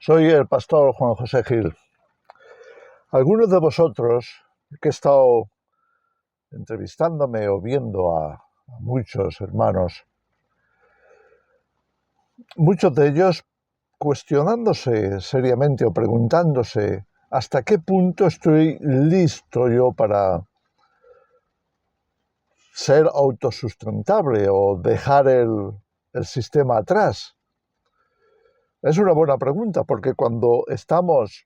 Soy el pastor Juan José Gil. Algunos de vosotros que he estado entrevistándome o viendo a muchos hermanos, muchos de ellos cuestionándose seriamente o preguntándose hasta qué punto estoy listo yo para ser autosustentable o dejar el sistema atrás. Es una buena pregunta porque cuando estamos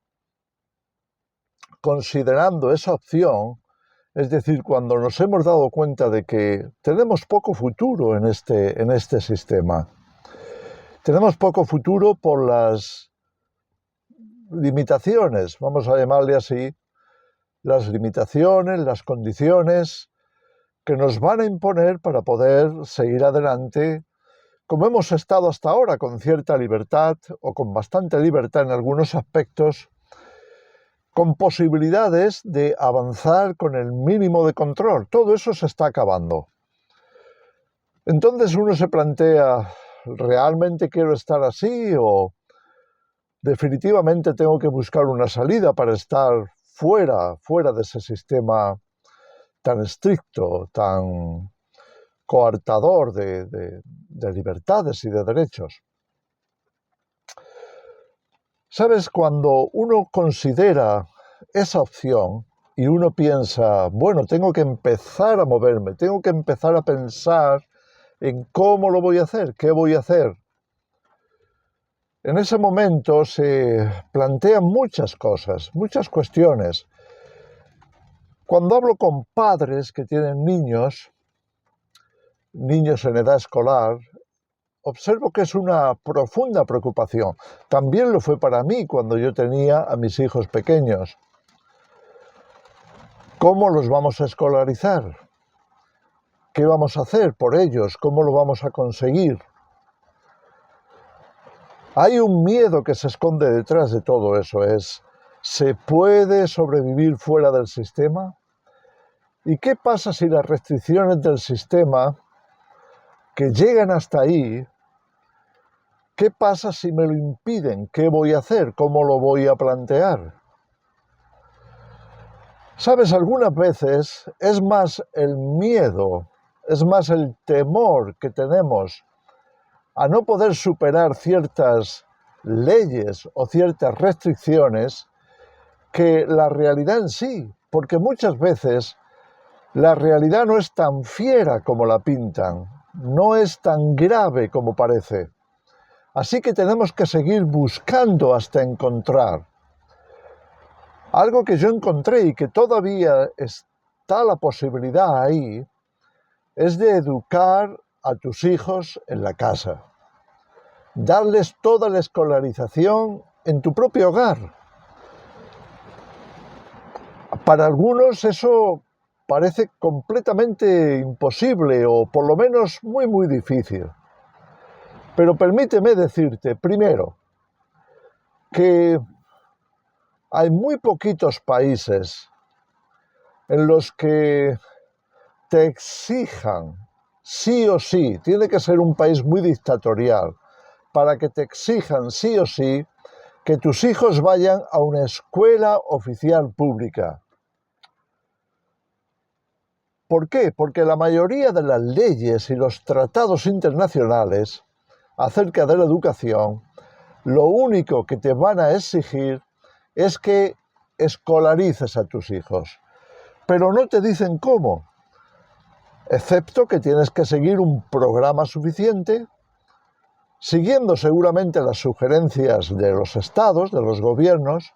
considerando esa opción, es decir, cuando nos hemos dado cuenta de que tenemos poco futuro en este sistema, tenemos poco futuro por las limitaciones, vamos a llamarle así, las limitaciones, las condiciones que nos van a imponer para poder seguir adelante como hemos estado hasta ahora, con cierta libertad o con bastante libertad en algunos aspectos, con posibilidades de avanzar con el mínimo de control. Todo eso se está acabando. Entonces uno se plantea, ¿realmente quiero estar así o definitivamente tengo que buscar una salida para estar fuera de ese sistema tan estricto, tan coartador de libertades y de derechos? ¿Sabes? Cuando uno considera esa opción y uno piensa, bueno, tengo que empezar a moverme, tengo que empezar a pensar en cómo lo voy a hacer, qué voy a hacer. En ese momento se plantean muchas cosas, muchas cuestiones. Cuando hablo con padres que tienen niños en edad escolar, observo que es una profunda preocupación. También lo fue para mí cuando yo tenía a mis hijos pequeños. ¿Cómo los vamos a escolarizar? ¿Qué vamos a hacer por ellos? ¿Cómo lo vamos a conseguir? Hay un miedo que se esconde detrás de todo eso. ¿Se puede sobrevivir fuera del sistema? ¿Y qué pasa si las restricciones del sistema que llegan hasta ahí, qué pasa si me lo impiden? ¿Qué voy a hacer? ¿Cómo lo voy a plantear? Sabes, algunas veces es más el miedo, es más el temor que tenemos a no poder superar ciertas leyes o ciertas restricciones que la realidad en sí, porque muchas veces la realidad no es tan fiera como la pintan, no es tan grave como parece. Así que tenemos que seguir buscando hasta encontrar. Algo que yo encontré y que todavía está la posibilidad ahí, es de educar a tus hijos en la casa. Darles toda la escolarización en tu propio hogar. Para algunos eso parece completamente imposible o por lo menos muy, muy difícil. Pero permíteme decirte, primero, que hay muy poquitos países en los que te exijan sí o sí, tiene que ser un país muy dictatorial, para que te exijan sí o sí que tus hijos vayan a una escuela oficial pública. ¿Por qué? Porque la mayoría de las leyes y los tratados internacionales acerca de la educación, lo único que te van a exigir es que escolarices a tus hijos. Pero no te dicen cómo, excepto que tienes que seguir un programa suficiente, siguiendo seguramente las sugerencias de los estados, de los gobiernos,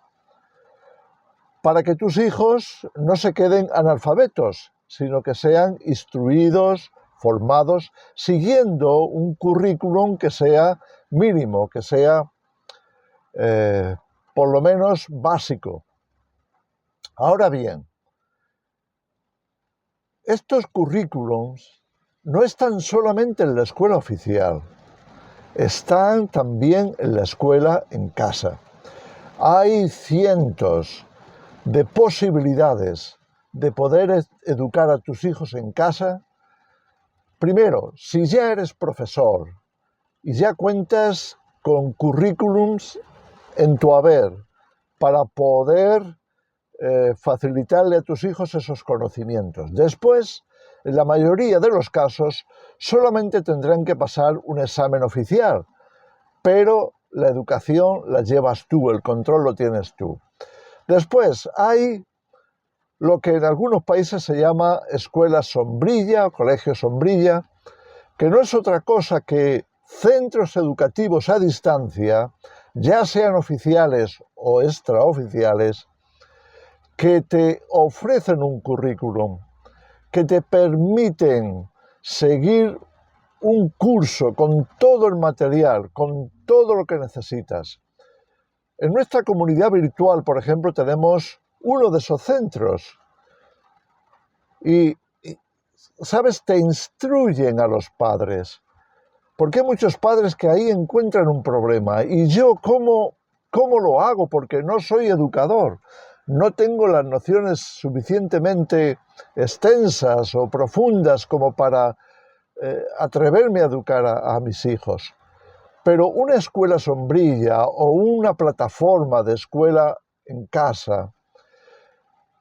para que tus hijos no se queden analfabetos, sino que sean instruidos, formados, siguiendo un currículum que sea mínimo, que sea por lo menos básico. Ahora bien, estos currículums no están solamente en la escuela oficial, están también en la escuela en casa. Hay cientos de posibilidades de poder educar a tus hijos en casa. Primero, si ya eres profesor y ya cuentas con currículums en tu haber para poder facilitarle a tus hijos esos conocimientos. Después, en la mayoría de los casos, solamente tendrán que pasar un examen oficial, pero la educación la llevas tú, el control lo tienes tú. Después hay lo que en algunos países se llama escuela sombrilla o colegio sombrilla, que no es otra cosa que centros educativos a distancia, ya sean oficiales o extraoficiales, que te ofrecen un currículum, que te permiten seguir un curso con todo el material, con todo lo que necesitas. En nuestra comunidad virtual, por ejemplo, tenemos uno de esos centros y ¿sabes? Te instruyen a los padres, porque hay muchos padres que ahí encuentran un problema. ¿Y yo cómo lo hago? Porque no soy educador, no tengo las nociones suficientemente extensas o profundas como para atreverme a educar a mis hijos. Pero una escuela sombrilla o una plataforma de escuela en casa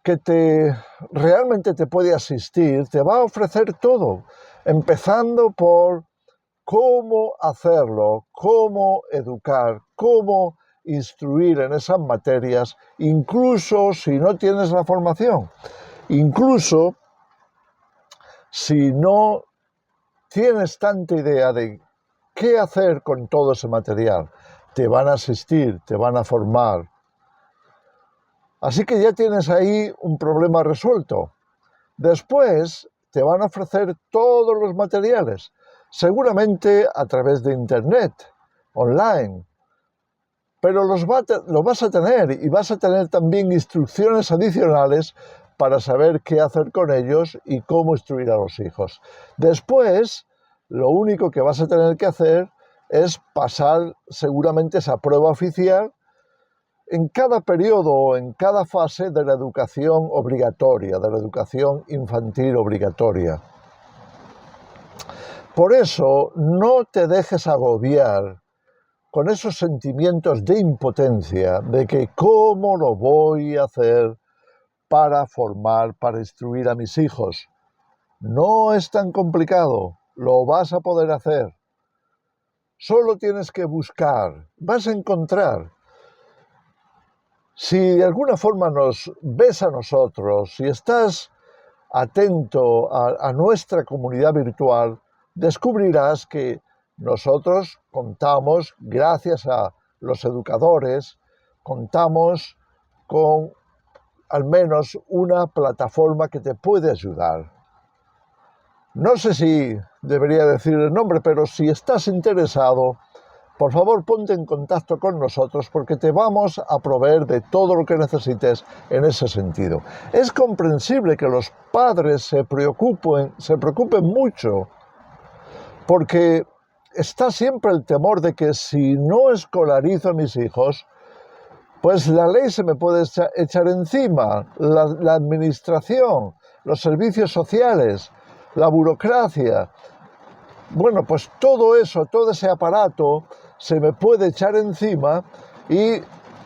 que realmente te puede asistir, te va a ofrecer todo, empezando por cómo hacerlo, cómo educar, cómo instruir en esas materias, incluso si no tienes la formación, incluso si no tienes tanta idea de qué hacer con todo ese material. Te van a asistir, te van a formar. Así que ya tienes ahí un problema resuelto. Después te van a ofrecer todos los materiales, seguramente a través de Internet, online. Pero lo vas a tener y vas a tener también instrucciones adicionales para saber qué hacer con ellos y cómo instruir a los hijos. Después, lo único que vas a tener que hacer es pasar seguramente esa prueba oficial en cada periodo o en cada fase de la educación obligatoria, de la educación infantil obligatoria. Por eso, no te dejes agobiar con esos sentimientos de impotencia, de que ¿cómo lo voy a hacer para formar, para instruir a mis hijos? No es tan complicado, lo vas a poder hacer. Solo tienes que buscar, vas a encontrar. Si de alguna forma nos ves a nosotros, si estás atento a nuestra comunidad virtual, descubrirás que nosotros contamos, gracias a los educadores, contamos con al menos una plataforma que te puede ayudar. No sé si debería decir el nombre, pero si estás interesado, por favor ponte en contacto con nosotros porque te vamos a proveer de todo lo que necesites en ese sentido. Es comprensible que los padres se preocupen mucho porque está siempre el temor de que si no escolarizo a mis hijos, pues la ley se me puede echar encima, la administración, los servicios sociales, la burocracia. Bueno, pues todo eso, todo ese aparato se me puede echar encima y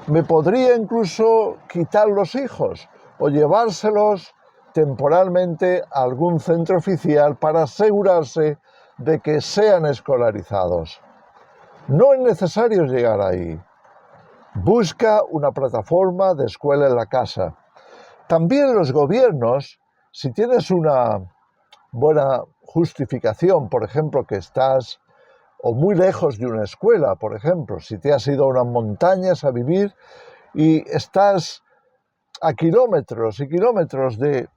me podría incluso quitar los hijos o llevárselos temporalmente a algún centro oficial para asegurarse de que sean escolarizados. No es necesario llegar ahí. Busca una plataforma de escuela en la casa. También los gobiernos, si tienes una buena justificación, por ejemplo, que estás o muy lejos de una escuela, por ejemplo, si te has ido a unas montañas a vivir y estás a kilómetros y kilómetros de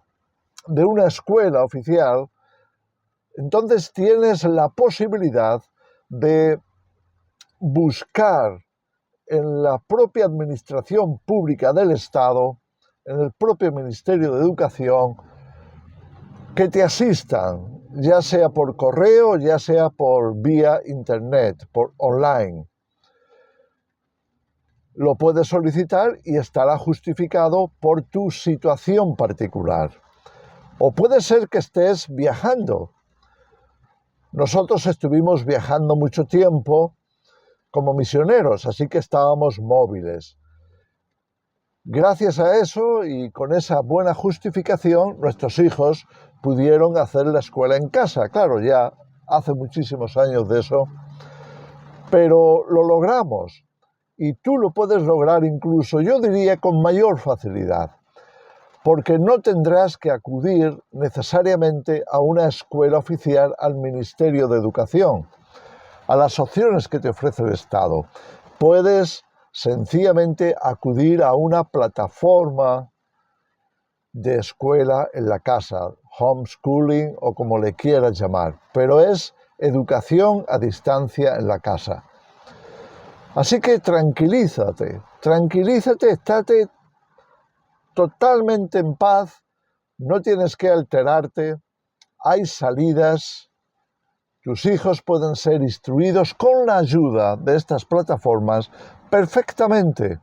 una escuela oficial, entonces tienes la posibilidad de buscar en la propia administración pública del Estado, en el propio Ministerio de Educación, que te asistan, ya sea por correo, ya sea por vía internet, por online. Lo puedes solicitar y estará justificado por tu situación particular. O puede ser que estés viajando. Nosotros estuvimos viajando mucho tiempo como misioneros, así que estábamos móviles. Gracias a eso y con esa buena justificación, nuestros hijos pudieron hacer la escuela en casa. Claro, ya hace muchísimos años de eso, pero lo logramos. Y tú lo puedes lograr incluso, yo diría, con mayor facilidad, porque no tendrás que acudir necesariamente a una escuela oficial, al Ministerio de Educación, a las opciones que te ofrece el Estado. Puedes sencillamente acudir a una plataforma de escuela en la casa, homeschooling o como le quieras llamar, pero es educación a distancia en la casa. Así que tranquilízate, estate totalmente en paz, no tienes que alterarte, hay salidas. Tus hijos pueden ser instruidos con la ayuda de estas plataformas perfectamente.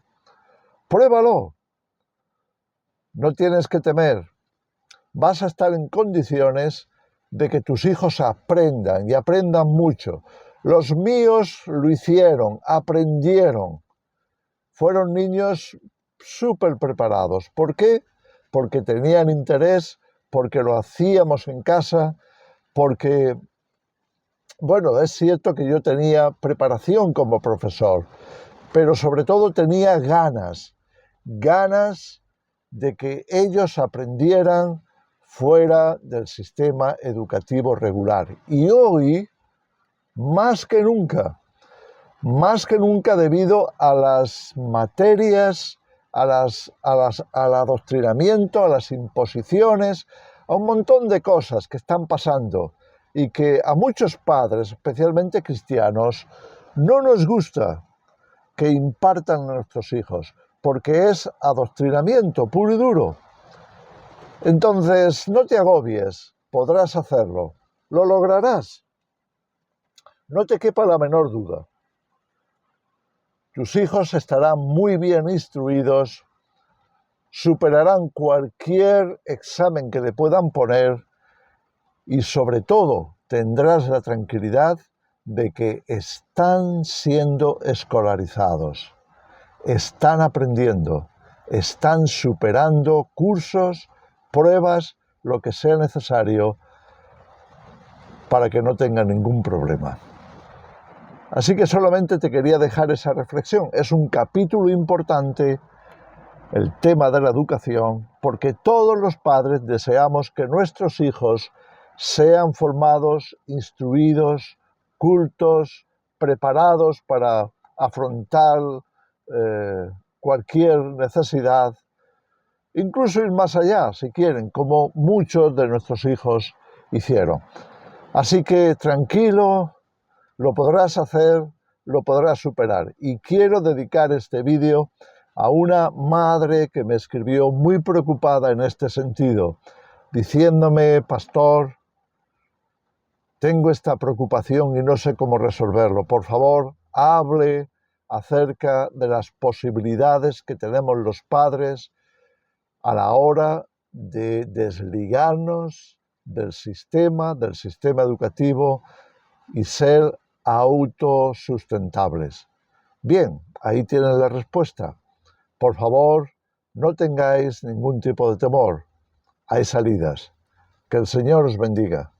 Pruébalo. No tienes que temer. Vas a estar en condiciones de que tus hijos aprendan y aprendan mucho. Los míos lo hicieron, aprendieron. Fueron niños súper preparados. ¿Por qué? Porque tenían interés, porque lo hacíamos en casa, porque... Bueno, es cierto que yo tenía preparación como profesor, pero sobre todo tenía ganas de que ellos aprendieran fuera del sistema educativo regular. Y hoy, más que nunca debido a las materias, al adoctrinamiento, a las imposiciones, a un montón de cosas que están pasando y que a muchos padres, especialmente cristianos, no nos gusta que impartan a nuestros hijos, porque es adoctrinamiento puro y duro. Entonces, no te agobies, podrás hacerlo, lo lograrás. No te quepa la menor duda. Tus hijos estarán muy bien instruidos, superarán cualquier examen que le puedan poner y sobre todo tendrás la tranquilidad de que están siendo escolarizados, están aprendiendo, están superando cursos, pruebas, lo que sea necesario para que no tengan ningún problema. Así que solamente te quería dejar esa reflexión. Es un capítulo importante el tema de la educación, porque todos los padres deseamos que nuestros hijos sean formados, instruidos, cultos, preparados para afrontar cualquier necesidad, incluso ir más allá, si quieren, como muchos de nuestros hijos hicieron. Así que tranquilo, lo podrás hacer, lo podrás superar. Y quiero dedicar este vídeo a una madre que me escribió muy preocupada en este sentido, diciéndome: pastor, tengo esta preocupación y no sé cómo resolverlo. Por favor, hable acerca de las posibilidades que tenemos los padres a la hora de desligarnos del sistema educativo y ser autosustentables. Bien, ahí tienen la respuesta. Por favor, no tengáis ningún tipo de temor. Hay salidas. Que el Señor os bendiga.